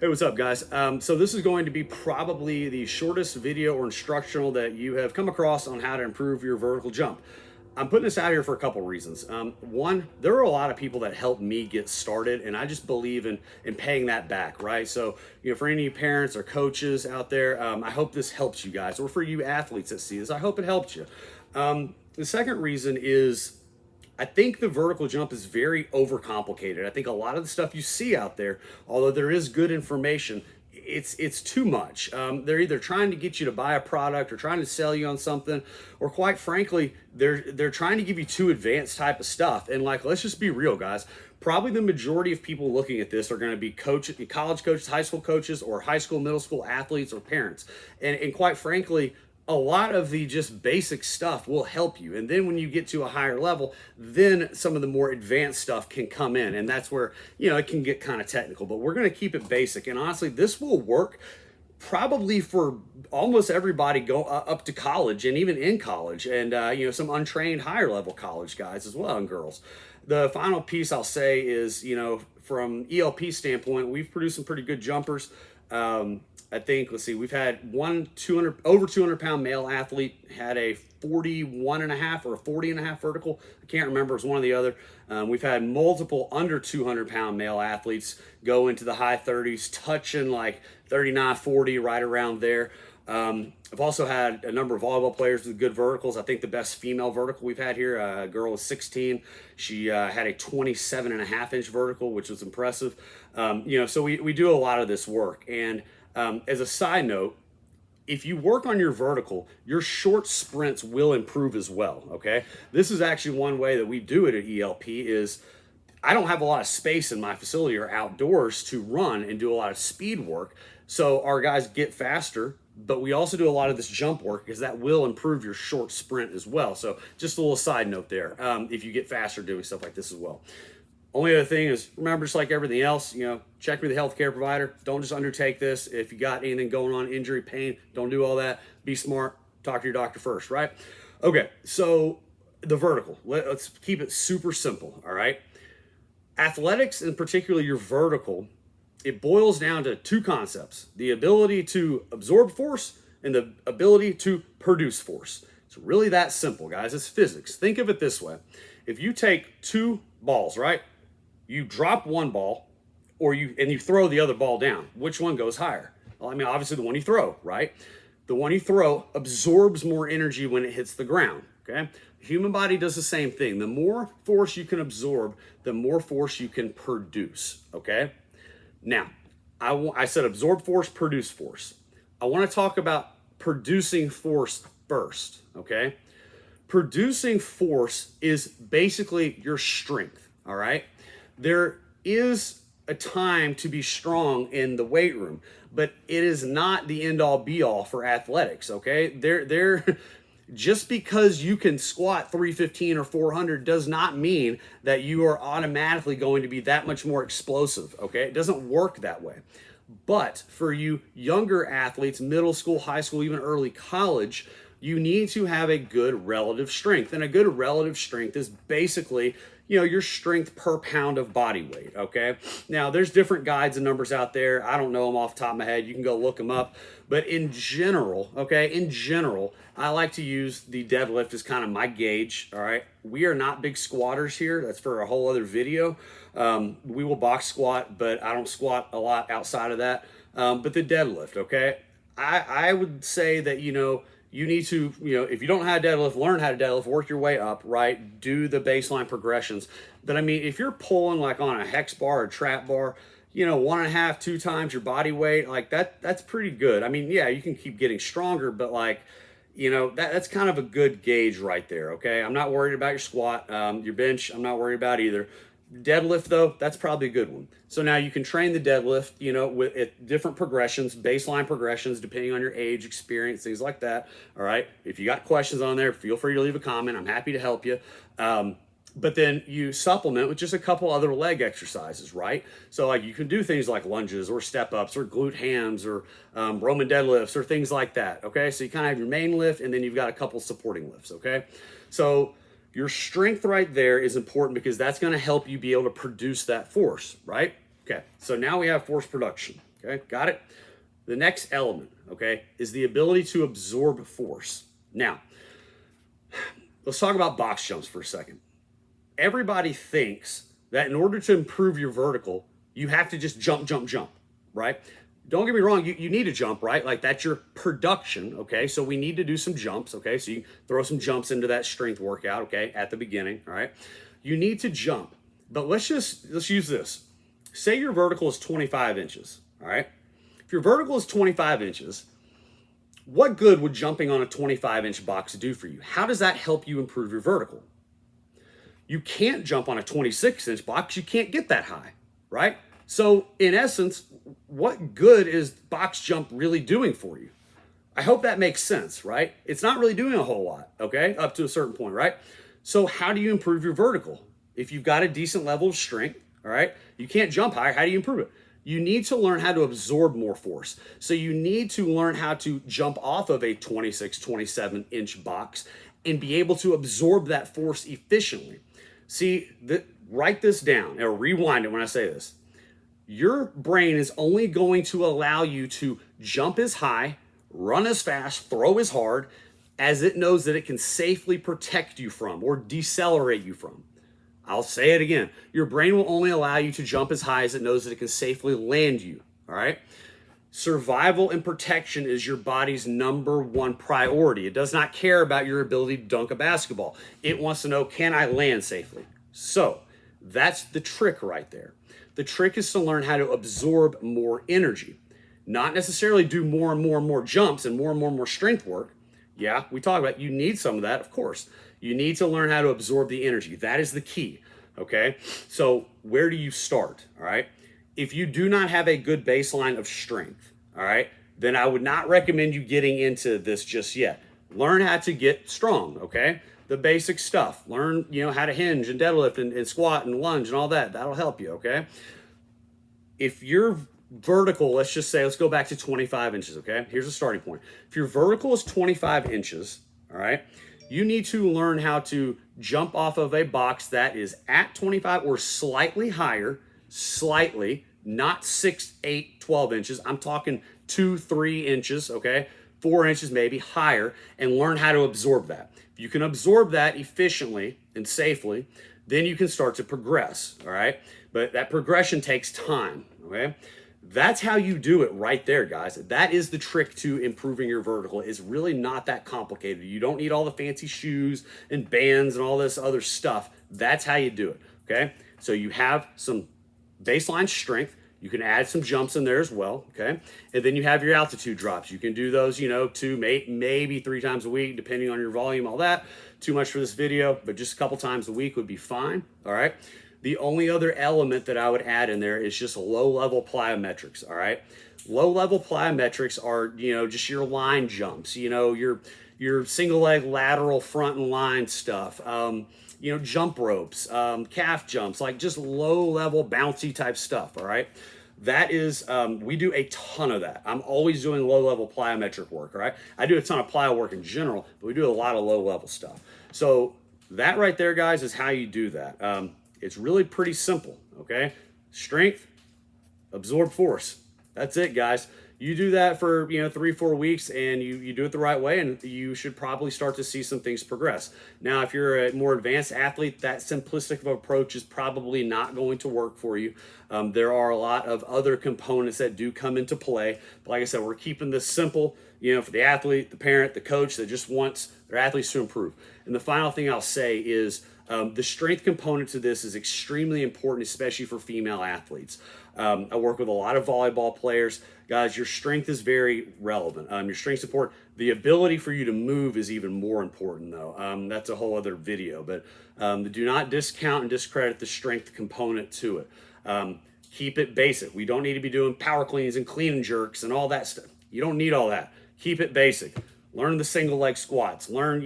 Hey, what's up, guys? So this is going to be probably the shortest video or instructional that you have come across on how to improve your vertical jump. I'm putting this out here for a couple reasons. One, there are a lot of people that helped me get started, and I just believe in paying that back, right? So, for any parents or coaches out there, I hope this helps you guys, or for you athletes that see this, I hope it helps you. The second reason is I think the vertical jump is very overcomplicated. I think a lot of the stuff you see out there, although there is good information, it's too much. They're either trying to get you to buy a product or trying to sell you on something, or quite frankly, they're trying to give you too advanced type of stuff. And let's just be real, guys. Probably the majority of people looking at this are going to be college coaches, high school coaches, or high school, middle school athletes or parents. And quite frankly, a lot of the just basic stuff will help you. And then when you get to a higher level, then some of the more advanced stuff can come in. And that's where, it can get kind of technical, but we're going to keep it basic. And honestly, this will work probably for almost everybody go up to college and even in college, and some untrained higher level college guys as well, and girls. The final piece I'll say is, from ELP standpoint, we've produced some pretty good jumpers. I think, let's see, we've had over 200 pound male athlete had a 41 and a half or a 40 and a half vertical. I can't remember, it was one or the other. We've had multiple under 200 pound male athletes go into the high 30s, touching like 39, 40, right around there. I've also had a number of volleyball players with good verticals. I think the best female vertical we've had here, a girl was 16. She had a 27 and a half inch vertical, which was impressive. So we do a lot of this work. And as a side note, if you work on your vertical, your short sprints will improve as well, okay? This is actually one way that we do it at ELP is I don't have a lot of space in my facility or outdoors to run and do a lot of speed work. So our guys get faster, but we also do a lot of this jump work because that will improve your short sprint as well. So just a little side note there, if you get faster doing stuff like this as well. Only other thing is, remember, just like everything else, check with the healthcare provider. Don't just undertake this. If you got anything going on, injury, pain, don't do all that. Be smart. Talk to your doctor first, right? Okay, so the vertical. Let's keep it super simple, all right? Athletics, and particularly your vertical, it boils down to two concepts: the ability to absorb force and the ability to produce force. It's really that simple, guys. It's physics. Think of it this way. If you take two balls, right? You drop one ball and you throw the other ball down. Which one goes higher? Well, obviously the one you throw, right? The one you throw absorbs more energy when it hits the ground, okay? The human body does the same thing. The more force you can absorb, the more force you can produce, okay? Now, I said absorb force, produce force. I want to talk about producing force first, okay? Producing force is basically your strength, all right? There is a time to be strong in the weight room, but it is not the end-all be-all for athletics, okay? Just because you can squat 315 or 400 does not mean that you are automatically going to be that much more explosive, okay? It doesn't work that way. But for you younger athletes, middle school, high school, even early college, you need to have a good relative strength. And a good relative strength is basically, your strength per pound of body weight, okay? Now, there's different guides and numbers out there. I don't know them off the top of my head. You can go look them up. But in general, I like to use the deadlift as kind of my gauge, all right? We are not big squatters here. That's for a whole other video. We will box squat, but I don't squat a lot outside of that. But the deadlift, okay? I would say that, you need to, if you don't know how to deadlift, learn how to deadlift, work your way up, right? Do the baseline progressions. But if you're pulling like on a hex bar or trap bar, 1.5, 2 times your body weight, like that's pretty good. Yeah, you can keep getting stronger, but that's kind of a good gauge right there, okay? I'm not worried about your squat. Your bench, I'm not worried about either. Deadlift, though, that's probably a good one. So now you can train the deadlift, with different progressions, baseline progressions, depending on your age, experience, things like that. All right. If you got questions on there, feel free to leave a comment. I'm happy to help you. But then you supplement with just a couple other leg exercises, right? So you can do things like lunges or step ups or glute hams or Roman deadlifts or things like that. Okay. So you kind of have your main lift and then you've got a couple supporting lifts. Okay. So your strength right there is important because that's going to help you be able to produce that force, right? Okay, so now we have force production. Okay, got it? The next element, okay, is the ability to absorb force. Now, let's talk about box jumps for a second. Everybody thinks that in order to improve your vertical, you have to just jump, jump, jump, right? Don't get me wrong, you need to jump, right? Like that's your production, okay? So we need to do some jumps, okay? So you throw some jumps into that strength workout, okay, at the beginning, all right? You need to jump, but let's use this. Say your vertical is 25 inches, all right? If your vertical is 25 inches, what good would jumping on a 25-inch box do for you? How does that help you improve your vertical? You can't jump on a 26-inch box. You can't get that high, right? So in essence, what good is box jump really doing for you? I hope that makes sense, right? It's not really doing a whole lot, okay? Up to a certain point, right? So how do you improve your vertical? If you've got a decent level of strength, all right, you can't jump higher. How do you improve it? You need to learn how to absorb more force. So you need to learn how to jump off of a 26, 27-inch box and be able to absorb that force efficiently. See, write this down or rewind it when I say this. Your brain is only going to allow you to jump as high, run as fast, throw as hard as it knows that it can safely protect you from or decelerate you from. I'll say it again. Your brain will only allow you to jump as high as it knows that it can safely land you, all right? Survival and protection is your body's #1 priority. It does not care about your ability to dunk a basketball. It wants to know, can I land safely? So that's the trick right there. The trick is to learn how to absorb more energy, not necessarily do more and more and more jumps and more strength work. Yeah, we talk about you need some of that, of course. You need to learn how to absorb the energy. That is the key, okay? So where do you start, all right? If you do not have a good baseline of strength, all right, then I would not recommend you getting into this just yet. Learn how to get strong, okay? The basic stuff. Learn, how to hinge and deadlift and squat and lunge and all that. That'll help you, okay? If you're vertical, let's go back to 25 inches, okay? Here's a starting point. If your vertical is 25 inches, all right, you need to learn how to jump off of a box that is at 25 or slightly higher, not 6, 8, 12 inches. I'm talking 2, 3 inches, okay? 4 inches maybe higher, and learn how to absorb that. If you can absorb that efficiently and safely, then you can start to progress, all right? But that progression takes time, okay? That's how you do it right there, guys. That is the trick to improving your vertical. It's really not that complicated. You don't need all the fancy shoes and bands and all this other stuff. That's how you do it, okay? So you have some baseline strength. You can add some jumps in there as well, okay? And then you have your altitude drops. You can do those, 2, maybe 3 times a week, depending on your volume, all that. Too much for this video, but just a couple times a week would be fine, all right? The only other element that I would add in there is just low-level plyometrics, all right? Low-level plyometrics are, just your line jumps, your single-leg lateral front and line stuff, jump ropes, calf jumps, like just low-level bouncy type stuff, all right? That is, we do a ton of that. I'm always doing low-level plyometric work, all right? I do a ton of plyo work in general, but we do a lot of low-level stuff. So that right there, guys, is how you do that. It's really pretty simple, okay? Strength, absorb force. That's it, guys. You do that for 3-4 weeks, and you do it the right way, and you should probably start to see some things progress. Now, if you're a more advanced athlete, that simplistic of approach is probably not going to work for you. There are a lot of other components that do come into play. But like I said, we're keeping this simple, for the athlete, the parent, the coach that just wants their athletes to improve. And the final thing I'll say is the strength component to this is extremely important, especially for female athletes. I work with a lot of volleyball players. Guys, your strength is very relevant. Your strength support, the ability for you to move is even more important though. That's a whole other video, but do not discount and discredit the strength component to it. Keep it basic. We don't need to be doing power cleans and clean and jerks and all that stuff. You don't need all that. Keep it basic. Learn the single leg squats, learn,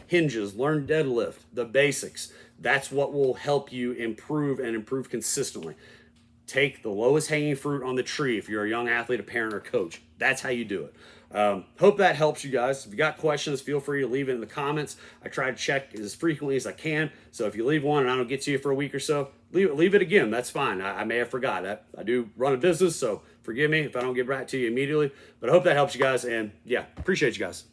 hinges, learn deadlift, the basics. That's what will help you improve and improve consistently. Take the lowest hanging fruit on the tree if you're a young athlete, a parent, or coach. That's how you do it. Hope that helps you guys. If you got questions, feel free to leave it in the comments. I try to check as frequently as I can. So if you leave one and I don't get to you for a week or so, leave it again. That's fine. I may have forgot. I do run a business, so forgive me if I don't get back to you immediately. But I hope that helps you guys. And yeah, appreciate you guys.